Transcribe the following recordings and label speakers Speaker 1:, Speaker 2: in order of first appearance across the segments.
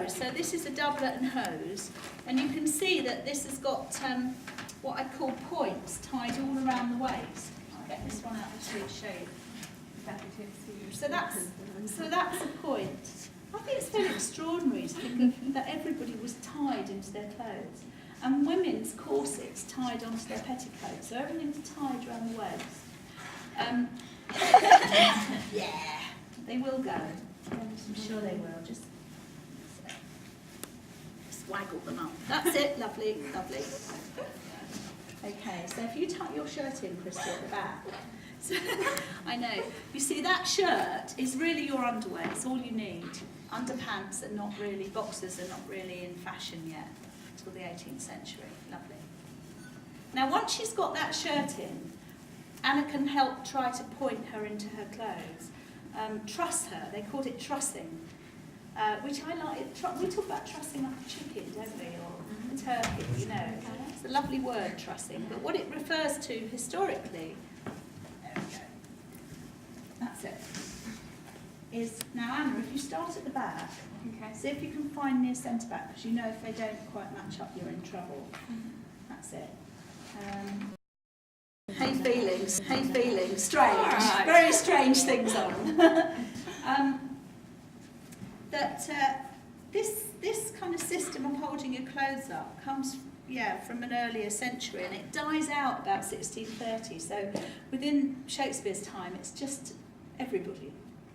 Speaker 1: clothes. So this is a doublet and hose, and you can see that this has got what I call points tied all around the waist. I'll get this one out to show you. So that's a point. I think it's very extraordinary to think that everybody was tied into their clothes. And women's corsets tied onto their petticoats, so everything's tied around the waist. Yeah, they will go. I'm sure they will. Just waggle them up. That's it. Lovely, lovely. Okay, so if you tuck your shirt in, Christy, at the back. So, I know. You see, that shirt is really your underwear. It's all you need. Underpants are not really, boxers are not really in fashion yet until the 18th century. Lovely. Now, once she's got that shirt in, Anna can help try to point her into her clothes. Truss her. They called it trussing, which I like. We talk about trussing up a chicken, don't we, or a turkey, you know. It's a lovely word, trussing, but what it refers to historically, there we go, that's it, is, now Anna, if you start at the back, see if you can find near centre back, because you know if they don't quite match up, you're in trouble. That's it. Hay feelings, strange, right. Very strange things on. This kind of system of holding your clothes up comes, from an earlier century, and it dies out about 1630. So within Shakespeare's time, it's just everybody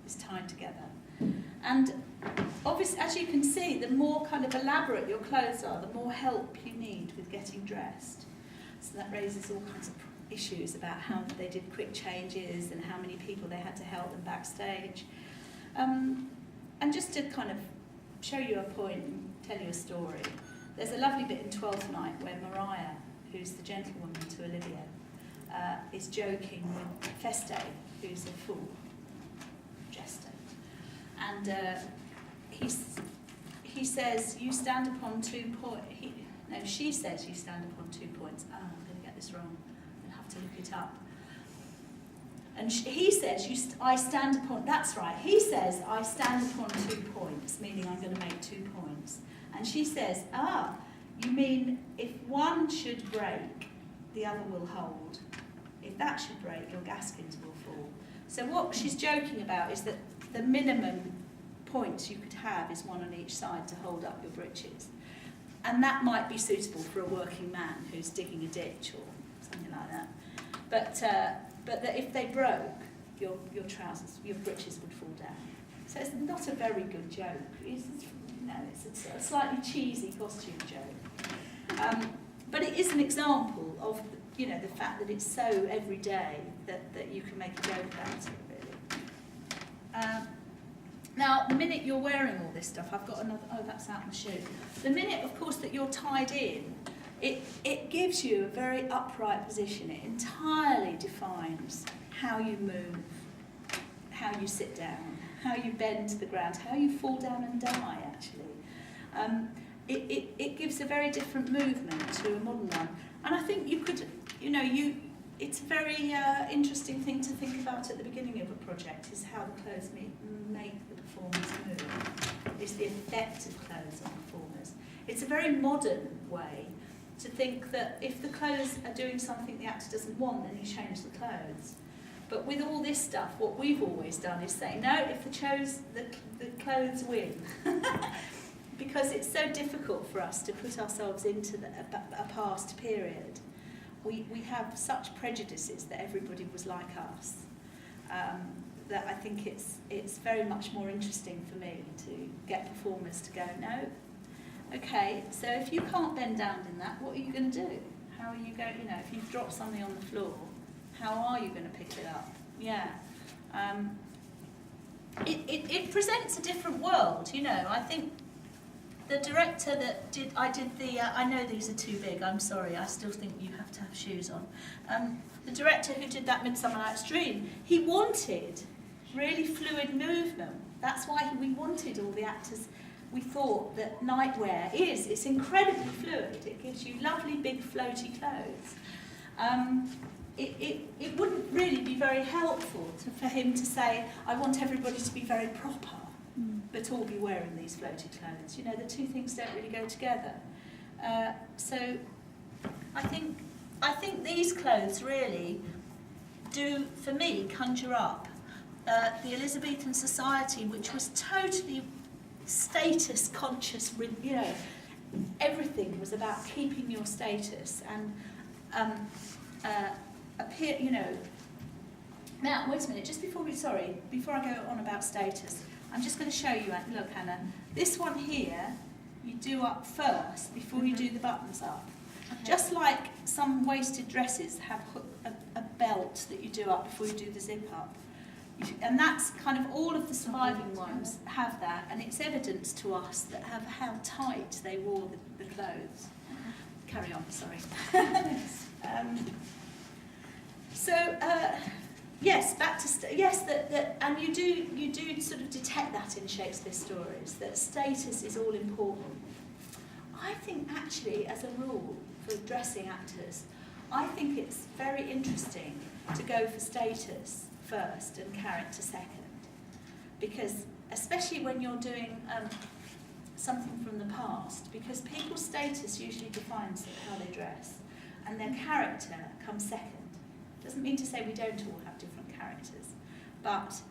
Speaker 1: is tied together. And obviously, as you can see, the more kind of elaborate your clothes are, the more help you need with getting dressed. So that raises all kinds of issues about how they did quick changes and how many people they had to help them backstage. And just to kind of show you a point and tell you a story, there's a lovely bit in Twelfth Night where Maria, who's the gentlewoman to Olivia, is joking with Feste, who's a fool, jester. And he says, you stand upon 2 points. She says you stand upon 2 points. Oh, I'm going to get this wrong. I'll have to look it up. And he says, I stand upon, that's right, he says, I stand upon 2 points, meaning I'm going to make 2 points. And she says, you mean if one should break, the other will hold. If that should break, your gaskins will fall. So what she's joking about is that the minimum points you could have is 1 on each side to hold up your breeches. And that might be suitable for a working man who's digging a ditch or something like that. But that if they broke, your trousers, your breeches would fall down. So it's not a very good joke. It's a slightly cheesy costume joke. But it is an example of the fact that it's so everyday that you can make a joke about it, really. Now, the minute you're wearing all this stuff, I've got another, that's out in the shoe. The minute, of course, that you're tied in, it gives you a very upright position. It entirely defines how you move, how you sit down, how you bend to the ground, how you fall down and die, actually. It gives a very different movement to a modern one. And I think you could, it's a very interesting thing to think about at the beginning of a project, is how the clothes make the performers move. It's the effect of clothes on performers. It's a very modern way to think that if the clothes are doing something the actor doesn't want, then you change the clothes. But with all this stuff, what we've always done is say, no, if the clothes win. Because it's so difficult for us to put ourselves into a past period. We have such prejudices that everybody was like us, that I think it's very much more interesting for me to get performers to go, no, okay, so if you can't bend down in that, what are you going to do? How are you going, if you've dropped something on the floor, how are you going to pick it up? Yeah. It presents a different world, I think the director that I know these are too big, I'm sorry, I still think you have to have shoes on. The director who did that Midsummer Night's Dream, he wanted really fluid movement. That's why we wanted all the actors. We thought that nightwear it's incredibly fluid. It gives you lovely big floaty clothes. It wouldn't really be very helpful for him to say, I want everybody to be very proper. but all be wearing these floaty clothes. You know, the two things don't really go together. So I think these clothes really do, for me, conjure up the Elizabethan society, which was totally status conscious. You know, everything was about keeping your status and appear. You know. Now, wait a minute. Just before I go on about status, I'm just going to show you. Look, Hannah, this one here you do up first before you do the buttons up. Okay. Just like some waisted dresses have a belt that you do up before you do the zip up. And that's kind of all of the surviving ones have that, and it's evidence to us that have how tight they wore the clothes. Carry on, sorry. Yes, back to and you do sort of detect that in Shakespeare's stories, that status is all important. I think actually, as a rule for dressing actors, I think it's very interesting to go for status first and character second, because especially when you're doing something from the past, because people's status usually defines how they dress, and their character comes second. Doesn't mean to say we don't all have different characters, but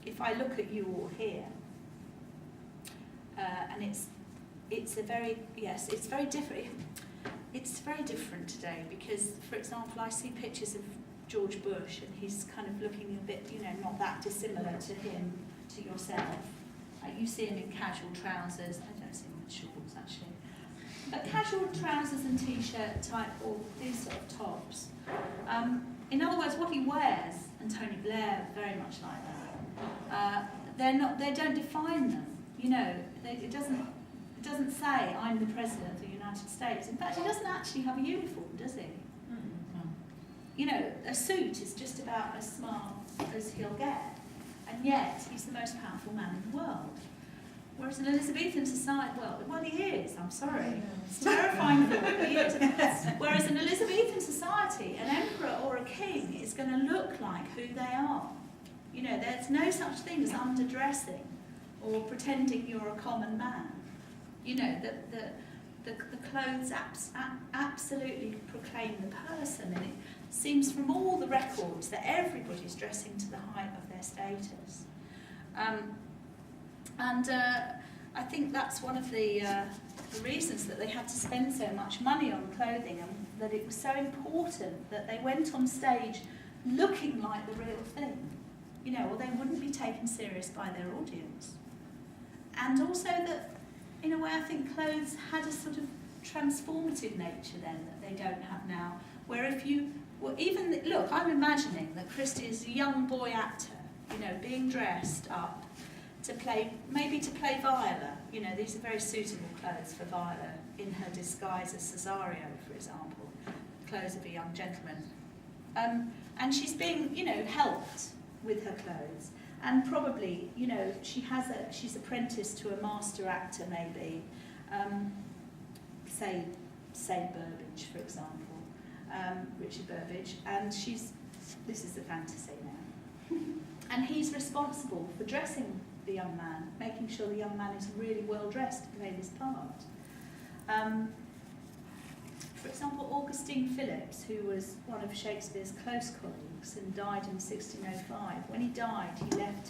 Speaker 1: if I look at you all here, and it's very different. It's very different today because, for example, I see pictures of George Bush, and he's kind of looking a bit, you know, not that dissimilar to him, to yourself. You see him in casual trousers. I don't see him in shorts actually, but casual trousers and t-shirt type, or these sort of tops. In other words, what he wears, and Tony Blair very much like that. They don't define them. You know, it doesn't say I'm the president of the United States. In fact, he doesn't actually have a uniform, does he? Mm-hmm. You know, a suit is just about as smart as he'll get, and yet he's the most powerful man in the world. Whereas in Elizabethan society, well, he is, I'm sorry. It's terrifying thought, but he is. Whereas in Elizabethan society, an emperor or a king is going to look like who they are. You know, there's no such thing as underdressing or pretending you're a common man. You know, the clothes absolutely proclaim the person, and it seems from all the records that everybody's dressing to the height of their status. I think that's one of the reasons that they had to spend so much money on clothing, and that it was so important that they went on stage looking like the real thing, you know, or they wouldn't be taken serious by their audience. And also that, in a way, I think clothes had a sort of transformative nature then that they don't have now, where if you, look, I'm imagining that Christie is a young boy actor, you know, being dressed up to play Viola. You know, these are very suitable clothes for Viola in her disguise as Cesario, for example, clothes of a young gentleman. And she's being, you know, helped with her clothes. And probably, you know, she's apprenticed to a master actor maybe, say Burbage, for example, Richard Burbage, and this is the fantasy now. And he's responsible for dressing the young man, making sure the young man is really well dressed to play this part. For example, Augustine Phillips, who was one of Shakespeare's close colleagues and died in 1605. When he died, he left,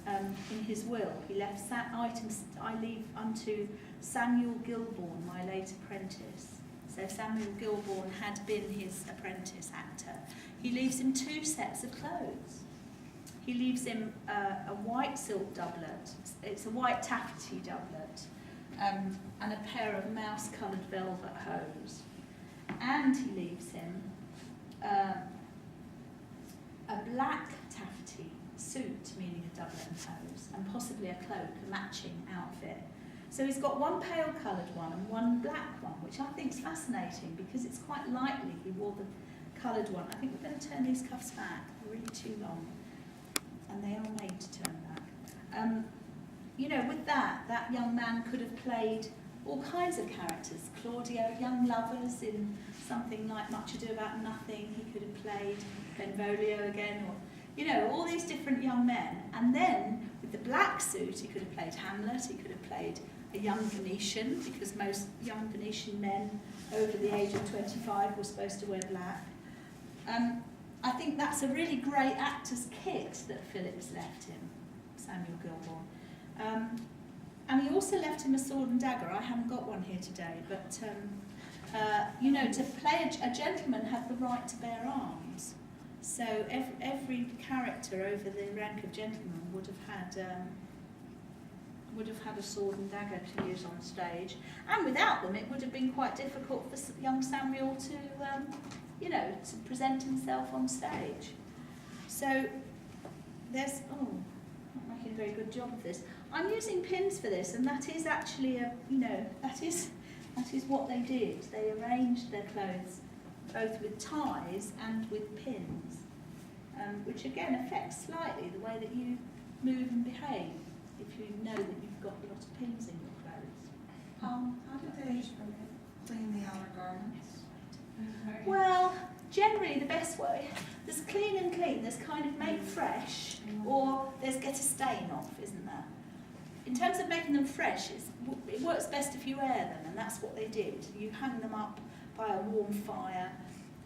Speaker 1: in his will, he left items, I leave unto Samuel Gilbourne, my late apprentice. So Samuel Gilbourne had been his apprentice actor. He leaves him 2 sets of clothes. He leaves him a white silk doublet, it's a white taffety doublet, and a pair of mouse-coloured velvet hose. And he leaves him a black taffety suit, meaning a doublet and hose, and possibly a cloak, a matching outfit. So he's got one pale coloured one and one black one, which I think is fascinating because it's quite likely he wore the coloured one. I think we're going to turn these cuffs back, they're really too long, and they are made to turn back. You know, with that young man could have played all kinds of characters. Claudio, young lovers in something like Much Ado About Nothing. He could have played Benvolio again, or, you know, all these different young men. And then, With the black suit, he could have played Hamlet, he could have played a young Venetian, because most young Venetian men over the age of 25 were supposed to wear black. I think that's a really great actor's kit that Phillips left him, Samuel Gilbourne. And he also left him a sword and dagger. I haven't got one here today, but you know, to play a gentleman had the right to bear arms. So every character over the rank of gentleman would have had a sword and dagger to use on stage, and without them it would have been quite difficult for young Samuel to, you know, to present himself on stage. So there's, I'm not making a very good job of this. I'm using pins for this, and that is actually that is what they did. They arranged their clothes both with ties and with pins, which again affects slightly the way that you move and behave if you know that you've got a lot of pins in your clothes.
Speaker 2: How did they clean the outer garments?
Speaker 1: Well, generally the best way, there's clean and clean, there's kind of make fresh, or there's get a stain off, isn't there? In terms of making them fresh, it works best if you air them, and that's what they did. You hang them up by a warm fire,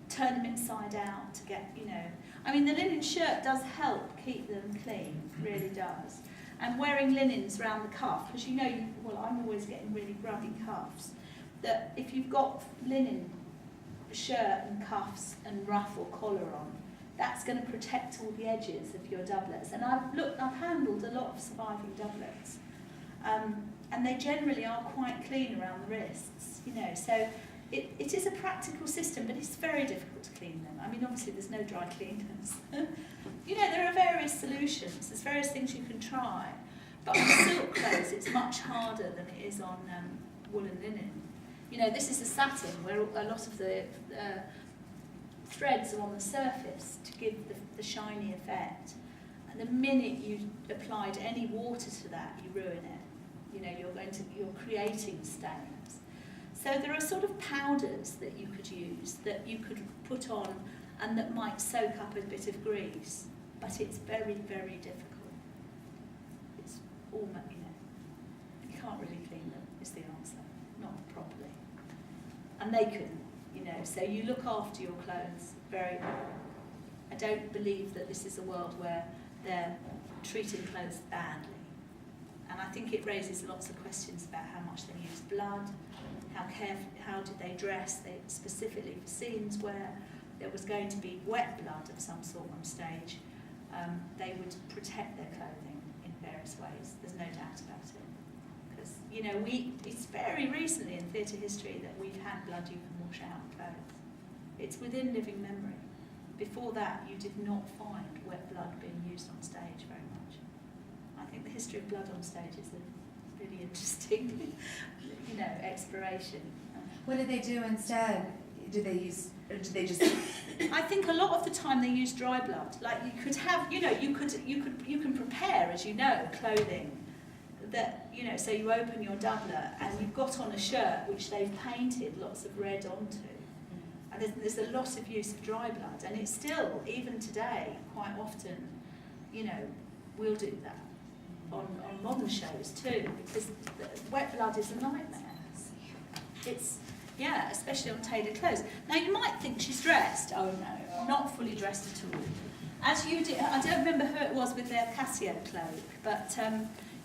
Speaker 1: turn them inside out to get, you know. I mean, the linen shirt does help keep them clean, really does. And wearing linens around the cuff, because you know, I'm always getting really grubby cuffs, that if you've got linen shirt and cuffs and ruff or collar on, that's going to protect all the edges of your doublets. And I've handled a lot of surviving doublets, and they generally are quite clean around the wrists, you know. So it is a practical system, but it's very difficult to clean them. I mean, obviously there's no dry cleaners. You know, there are various solutions. There's various things you can try, but on silk clothes it's much harder than it is on woolen linen. You know, this is a satin where a lot of the threads are on the surface to give the shiny effect. And the minute you applied any water to that, you ruin it. You know, you're creating stains. So there are sort of powders that you could use, that you could put on, and that might soak up a bit of grease, but it's very, very difficult. It's almost, you know, you can't really clean them, is the answer. Not properly. And they couldn't, you know, so you look after your clothes very well. I don't believe that this is a world where they're treating clothes badly. And I think it raises lots of questions about how much they use blood, how did they dress, specifically for scenes where there was going to be wet blood of some sort on stage. They would protect their clothing in various ways, there's no doubt about it. Because, you know, it's very recently in theatre history that we've had blood you can wash out of clothes. It's within living memory. Before that, you did not find wet blood being used on stage very much. I think the history of blood on stage is a really interesting, you know, exploration.
Speaker 3: What did they do instead? Did they just?
Speaker 1: I think a lot of the time they use dry blood. Like you could have, you know, you can prepare, as you know, clothing that, you know, so you open your doublet and you've got on a shirt which they've painted lots of red onto. And there's a lot of use of dry blood, and it's still, even today, quite often, you know, we'll do that on modern shows too, because wet blood is a nightmare. It's, yeah, especially on tailored clothes. Now you might think she's dressed. Oh no, not fully dressed at all. As you did, I don't remember who it was with their Cassio cloak, but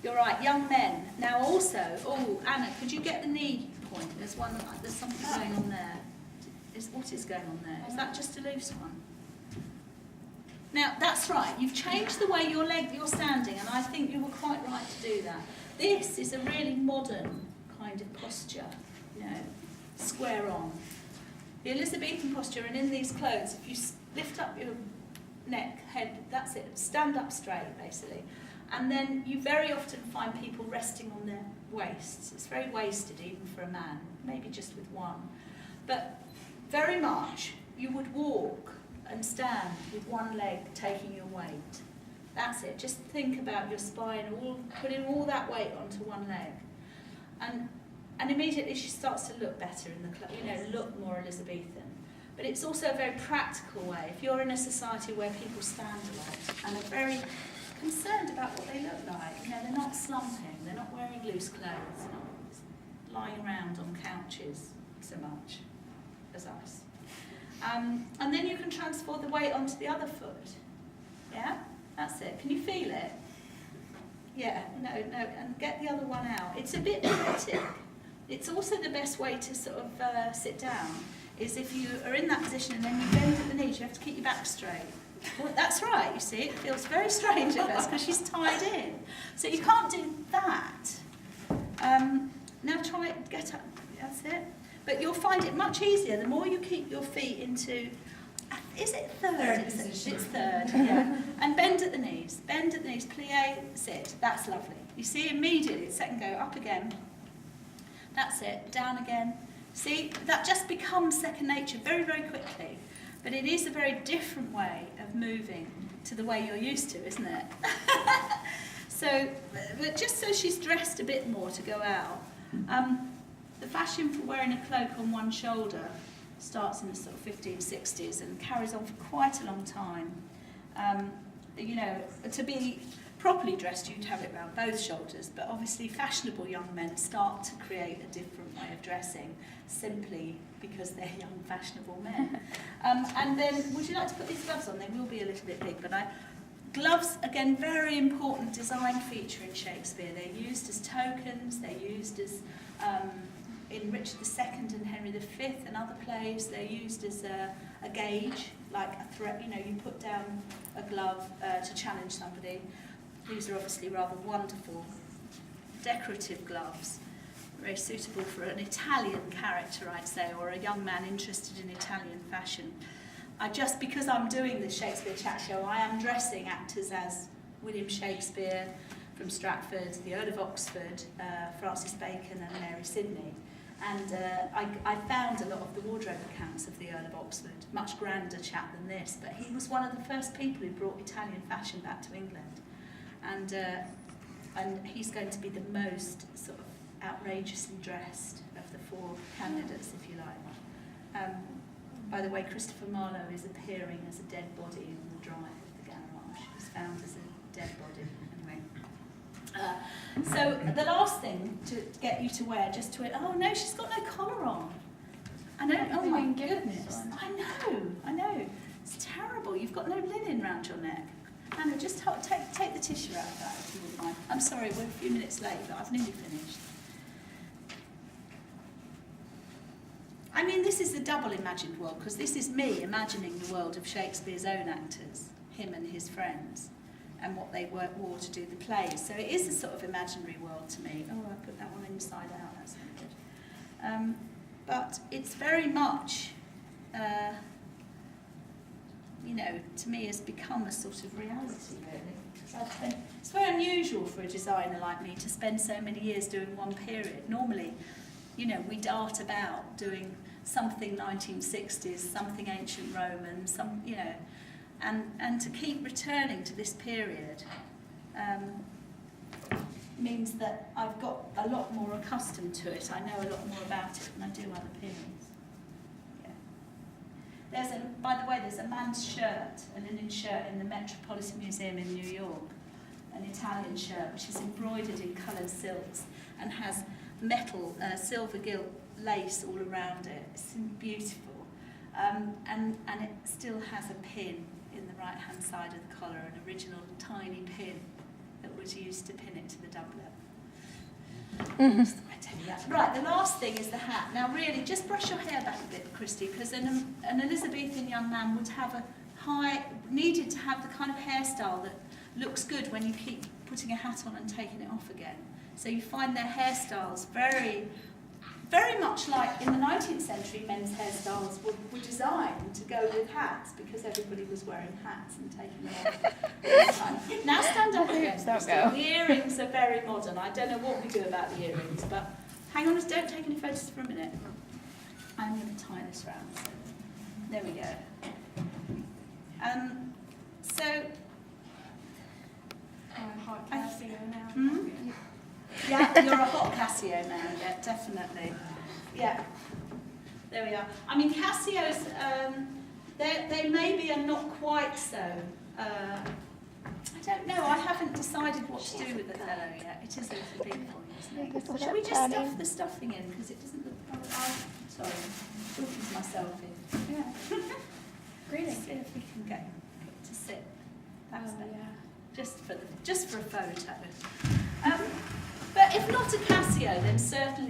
Speaker 1: you're right, young men. Now also, oh Anna, could you get the knee point? There's something going on there. What is going on there? Is that just a loose one? Now, that's right, you've changed the way you're standing, and I think you were quite right to do that. This is a really modern kind of posture, you know, square on. The Elizabethan posture, and in these clothes, if you lift up your neck, head, that's it, stand up straight, basically. And then you very often find people resting on their waists. It's very wasted, even for a man, maybe just with one. But very much, you would walk and stand with one leg taking your weight. That's it. Just think about your spine, putting all that weight onto one leg. And immediately she starts to look better in the clothes, you know, look more Elizabethan. But it's also a very practical way. If you're in a society where people stand a lot and are very concerned about what they look like. You know, they're not slumping, they're not wearing loose clothes, they're not lying around on couches so much as us. And then you can transfer the weight onto the other foot. Yeah, that's it. Can you feel it? Yeah, no, and get the other one out. It's a bit erratic. It's also the best way to sort of sit down, is if you are in that position and then you bend at the knees, you have to keep your back straight. Well, that's right, you see, it feels very strange at first because she's tied in. So you can't do that. Now try it, get up, that's it. But you'll find it much easier the more you keep your feet into, is it third?
Speaker 3: Position.
Speaker 1: It's third, yeah. And bend at the knees, plie, sit, that's lovely. You see immediately, second go, up again. That's it, down again. See, that just becomes second nature very, very quickly. But it is a very different way of moving to the way you're used to, isn't it? So, but just so she's dressed a bit more to go out, the fashion for wearing a cloak on one shoulder starts in the sort of 1560s and carries on for quite a long time. You know, to be properly dressed, you'd have it around both shoulders, but obviously fashionable young men start to create a different way of dressing, simply because they're young, fashionable men. And then, would you like to put these gloves on? They will be a little bit big, but gloves, again, very important design feature in Shakespeare. They're used as tokens, they're used as, in Richard II and Henry V and other plays, they're used as a gauge, like a threat, you know, you put down a glove to challenge somebody. These are obviously rather wonderful, decorative gloves, very suitable for an Italian character, I'd say, or a young man interested in Italian fashion. Because I'm doing the Shakespeare Chat Show, I am dressing actors as William Shakespeare from Stratford, the Earl of Oxford, Francis Bacon and Mary Sidney. And I found a lot of the wardrobe accounts of the Earl of Oxford, much grander chap than this, but he was one of the first people who brought Italian fashion back to England. And he's going to be the most sort of outrageously dressed of the four candidates, if you like. By the way, Christopher Marlowe is appearing as a dead body in the drive of the garage. He's found as a dead body, anyway. So the last thing to get you to wear, oh no, she's got no collar on. I know, oh my goodness. I know. It's terrible. You've got no linen round your neck. Anna, just take the tissue out of that if you wouldn't mind. I'm sorry, we're a few minutes late, but I've nearly finished. I mean, this is a double imagined world, because this is me imagining the world of Shakespeare's own actors, him and his friends, and what they wore to do the plays. So it is a sort of imaginary world to me. Oh, I put that one inside out, that's not good. But it's very much, you know, to me has become a sort of reality, really. It's very unusual for a designer like me to spend so many years doing one period. Normally, you know, we dart about doing something 1960s, something ancient Roman, you know, and to keep returning to this period means that I've got a lot more accustomed to it. I know a lot more about it than I do other periods. Yeah. By the way, there's a man's shirt, a linen shirt in the Metropolitan Museum in New York, an Italian shirt which is embroidered in coloured silks and has metal, silver gilt lace all around it. It's beautiful. And it still has a pin in the right-hand side of the collar, an original tiny pin that was used to pin it to the doublet. I tell you that. Right, the last thing is the hat. Now really, just brush your hair back a bit, Christy, because an Elizabethan young man would have needed to have the kind of hairstyle that looks good when you keep putting a hat on and taking it off again. So you find their hairstyles very, very much like in the 19th century, men's hairstyles were designed to go with hats because everybody was wearing hats and taking them off. Now stand up again. The earrings are very modern. I don't know what we do about the earrings, but hang on, don't take any photos for a minute. I'm going to tie this round. So there we go.
Speaker 2: Hot Casio now.
Speaker 1: Yeah, you're a hot Casio now, yeah, definitely. Yeah, there we are. I mean, Casios, they maybe are not quite so, I don't know. I haven't decided what to do with the fellow yet. It is a little big for you, isn't it?
Speaker 4: Put
Speaker 1: Shall we
Speaker 4: that
Speaker 1: just
Speaker 4: turning.
Speaker 1: stuff the stuffing in because it doesn't look. Sorry, I'm talking to myself in.
Speaker 3: Yeah.
Speaker 1: Really? See if we can get it to sit. That's
Speaker 3: Oh,
Speaker 1: better.
Speaker 3: yeah.
Speaker 1: Just for a photo. But if not a Casio, then certainly.